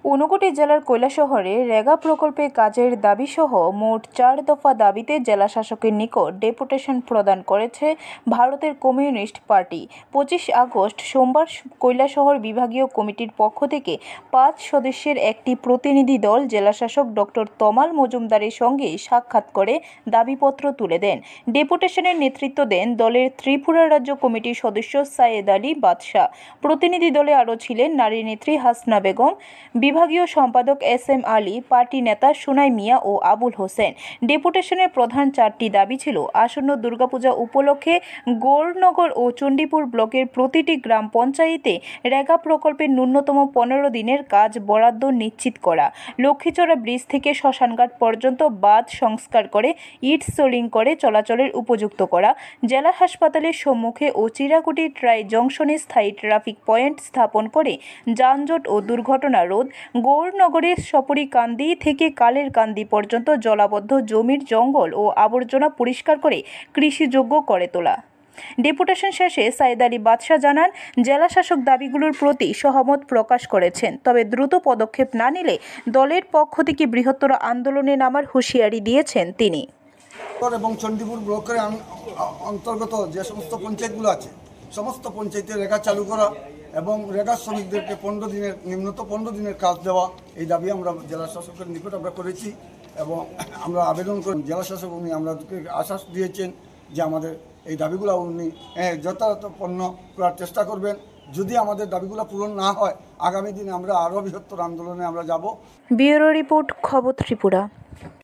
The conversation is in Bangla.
ঊনকোটি জেলার কৈলাসহরে রেগা প্রকল্পে কাজের দাবিসহ মোট 4 দফা দাবিতে জেলা শাসকের নিকট ডেপুটেশন প্রদান করেছে ভারতের কমিউনিস্ট পার্টি। 25 আগস্ট সোমবার কৈলাসহর বিভাগীয় কমিটির পক্ষ থেকে 5 সদস্যের একটি প্রতিনিধি দল জেলাশাসক ডক্টর তমাল মজুমদারের সঙ্গে সাক্ষাৎ করে দাবিপত্র তুলে দেন। ডেপুটেশনের নেতৃত্ব দেন দলের ত্রিপুরা রাজ্য কমিটির সদস্য সাইয়েদ আলী বাদশাহ। প্রতিনিধি দলে আরও ছিলেন নারী নেত্রী হাসনা বেগম, বিভাগীয় সম্পাদক SM আলী, পার্টি নেতা সুনাই মিয়া ও আবুল হোসেন। ডেপুটেশনের প্রধান 4টি দাবি ছিল আসন্ন দুর্গাপূজা উপলক্ষে গৌরনগর ও চণ্ডীপুর ব্লকের প্রতিটি গ্রাম পঞ্চায়েতে রেগা প্রকল্পের ন্যূনতম 15 দিনের কাজ বরাদ্দ নিশ্চিত করা, লক্ষ্মীচড়া ব্রিজ থেকে শ্মশানঘাট পর্যন্ত বাঁধ সংস্কার করে ইট সোলিং করে চলাচলের উপযুক্ত করা, জেলা হাসপাতালের সম্মুখে ও চিরাকুটি ট্রাই জংশনে স্থায়ী ট্রাফিক পয়েন্ট স্থাপন করে যানজট ও দুর্ঘটনা রোধ, গৌরনগরের সপরিকান্দি থেকে কালের কান্দি পর্যন্ত জলাবদ্ধ জমির জঙ্গল ও আবর্জনা পরিষ্কার করে কৃষিযোগ্য করে তোলা। ডেপুটেশন শেষে সাইয়েদ আলী বাদশাহ জানান, জেলা শাসক দাবিগুলোর প্রতি সহমত প্রকাশ করেছেন, তবে দ্রুত পদক্ষেপ না নিলে দলের পক্ষ থেকে বৃহত্তর আন্দোলনে নামার হুঁশিয়ারি দিয়েছেন তিনি। এবং চণ্ডীপুর ব্লকের অন্তর্গত যে সমস্ত পঞ্চায়েতগুলো আছে সমস্ত পঞ্চায়েতে রেগা চালু করা এবং রেগা শ্রমিকদেরকে 15 দিনের নিম্নত 15 দিনের কাজ দেওয়া, এই দাবি আমরা জেলা শাসকের নিকট আমরা করেছি এবং আমরা আবেদন করি। জেলা শাসক উনি আমাদেরকে আশ্বাস দিয়েছেন যে আমাদের এই দাবিগুলো উনি যথাযথপূর্ণ করার চেষ্টা করবেন। যদি আমাদের দাবিগুলো পূরণ না হয় আগামী দিনে আমরা আরও বৃহত্তর আন্দোলনে আমরা যাব। ব্যুরো রিপোর্ট, খবর ত্রিপুরা।